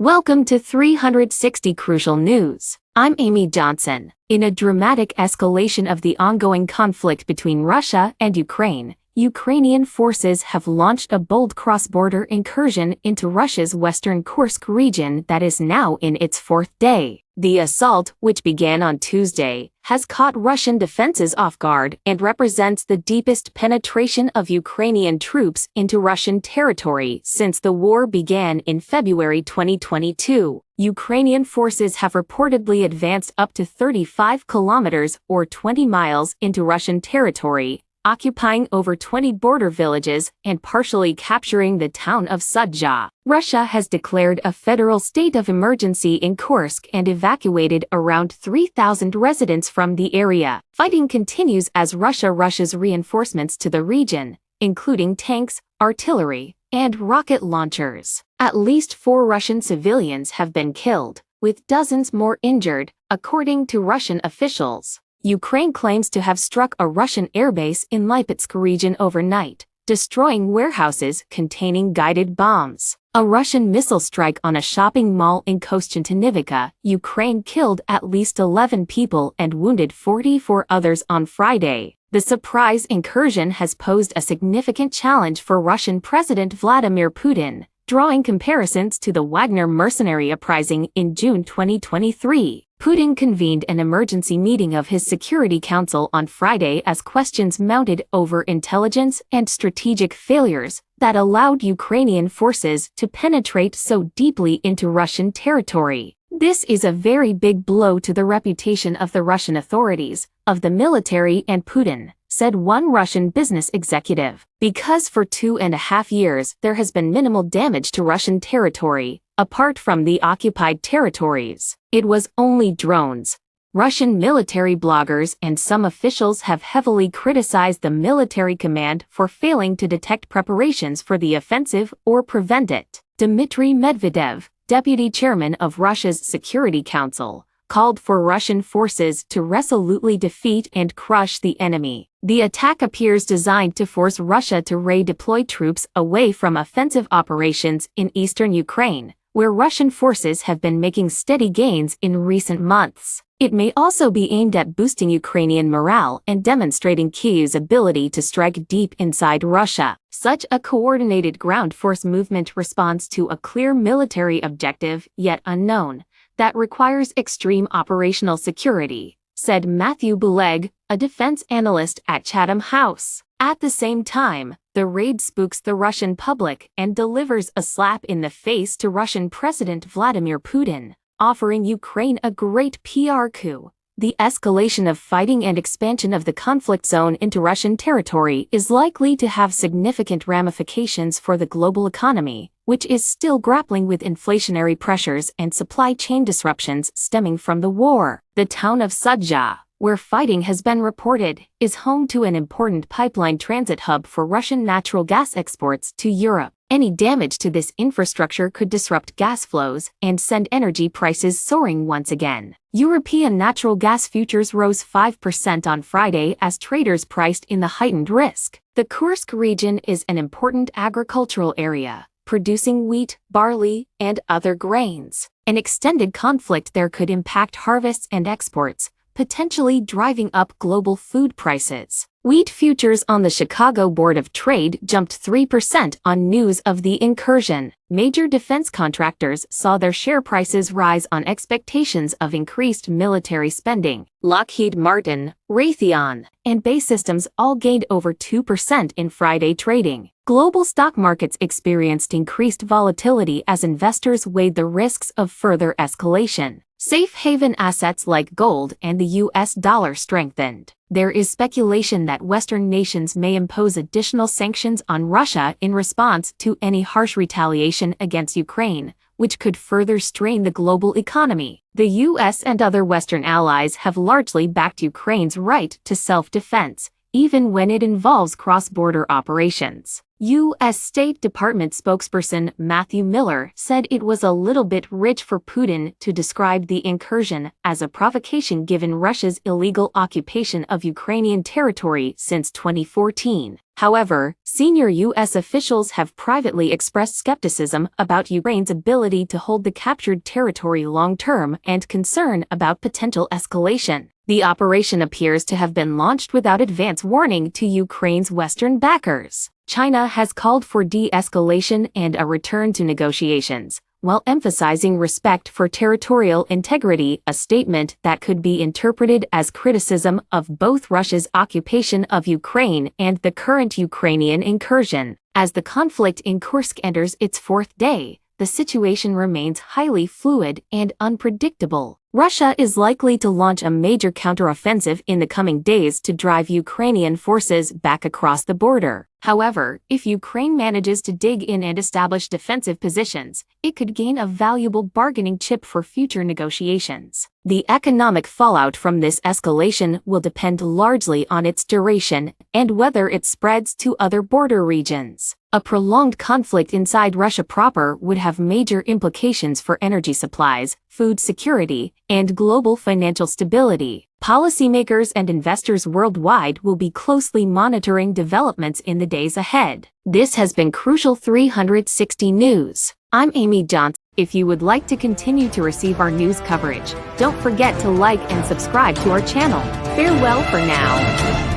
Welcome to 360 Crucial News. I'm Amy Johnson. In a dramatic escalation of the ongoing conflict between Russia and Ukraine, Ukrainian forces have launched a bold cross-border incursion into Russia's western Kursk region that is now in its fourth day. The assault, which began on Tuesday, has caught Russian defenses off guard and represents the deepest penetration of Ukrainian troops into Russian territory since the war began in February 2022. Ukrainian forces have reportedly advanced up to 35 kilometers or 20 miles into Russian territory, occupying over 20 border villages and partially capturing the town of Sudzha. Russia has declared a federal state of emergency in Kursk and evacuated around 3,000 residents from the area. Fighting continues as Russia rushes reinforcements to the region, including tanks, artillery, and rocket launchers. At least 4 Russian civilians have been killed, with dozens more injured, according to Russian officials. Ukraine claims to have struck a Russian airbase in Lipetsk region overnight, destroying warehouses containing guided bombs. A Russian missile strike on a shopping mall in Kostiantynivka, Ukraine killed at least 11 people and wounded 44 others on Friday. The surprise incursion has posed a significant challenge for Russian President Vladimir Putin, drawing comparisons to the Wagner mercenary uprising in June 2023. Putin convened an emergency meeting of his Security Council on Friday as questions mounted over intelligence and strategic failures that allowed Ukrainian forces to penetrate so deeply into Russian territory. This is a very big blow to the reputation of the Russian authorities, of the military and Putin, said one Russian business executive. Because for 2.5 years there has been minimal damage to Russian territory, apart from the occupied territories. It was only drones. Russian military bloggers and some officials have heavily criticized the military command for failing to detect preparations for the offensive or prevent it. Dmitry Medvedev, deputy chairman of Russia's Security Council, called for Russian forces to resolutely defeat and crush the enemy. The attack appears designed to force Russia to redeploy troops away from offensive operations in eastern Ukraine, where Russian forces have been making steady gains in recent months. It may also be aimed at boosting Ukrainian morale and demonstrating Kyiv's ability to strike deep inside Russia. Such a coordinated ground force movement responds to a clear military objective, yet unknown, that requires extreme operational security, said Matthew Buleg, a defense analyst at Chatham House. At the same time, the raid spooks the Russian public and delivers a slap in the face to Russian President Vladimir Putin, offering Ukraine a great PR coup. The escalation of fighting and expansion of the conflict zone into Russian territory is likely to have significant ramifications for the global economy, which is still grappling with inflationary pressures and supply chain disruptions stemming from the war. The town of Sudzha, where fighting has been reported, is home to an important pipeline transit hub for Russian natural gas exports to Europe. Any damage to this infrastructure could disrupt gas flows and send energy prices soaring once again. European natural gas futures rose 5% on Friday as traders priced in the heightened risk. The Kursk region is an important agricultural area, producing wheat, barley, and other grains. An extended conflict there could impact harvests and exports, potentially driving up global food prices. Wheat futures on the Chicago Board of Trade jumped 3% on news of the incursion. Major defense contractors saw their share prices rise on expectations of increased military spending. Lockheed Martin, Raytheon, and Bay Systems all gained over 2% in Friday trading. Global stock markets experienced increased volatility as investors weighed the risks of further escalation. Safe haven assets like gold and the US dollar strengthened. There is speculation that Western nations may impose additional sanctions on Russia in response to any harsh retaliation against Ukraine, which could further strain the global economy. The US and other Western allies have largely backed Ukraine's right to self-defense, even when it involves cross-border operations. U.S. State Department spokesperson Matthew Miller said it was a little bit rich for Putin to describe the incursion as a provocation given Russia's illegal occupation of Ukrainian territory since 2014. However, senior U.S. officials have privately expressed skepticism about Ukraine's ability to hold the captured territory long-term and concern about potential escalation. The operation appears to have been launched without advance warning to Ukraine's Western backers. China has called for de-escalation and a return to negotiations, while emphasizing respect for territorial integrity, a statement that could be interpreted as criticism of both Russia's occupation of Ukraine and the current Ukrainian incursion. As the conflict in Kursk enters its fourth day, the situation remains highly fluid and unpredictable. Russia is likely to launch a major counteroffensive in the coming days to drive Ukrainian forces back across the border. However, if Ukraine manages to dig in and establish defensive positions, it could gain a valuable bargaining chip for future negotiations. The economic fallout from this escalation will depend largely on its duration and whether it spreads to other border regions. A prolonged conflict inside Russia proper would have major implications for energy supplies, food security, and global financial stability. Policymakers and investors worldwide will be closely monitoring developments in the days ahead. This has been Crucial 360 News. I'm Amy Johnson. If you would like to continue to receive our news coverage, don't forget to like and subscribe to our channel. Farewell for now.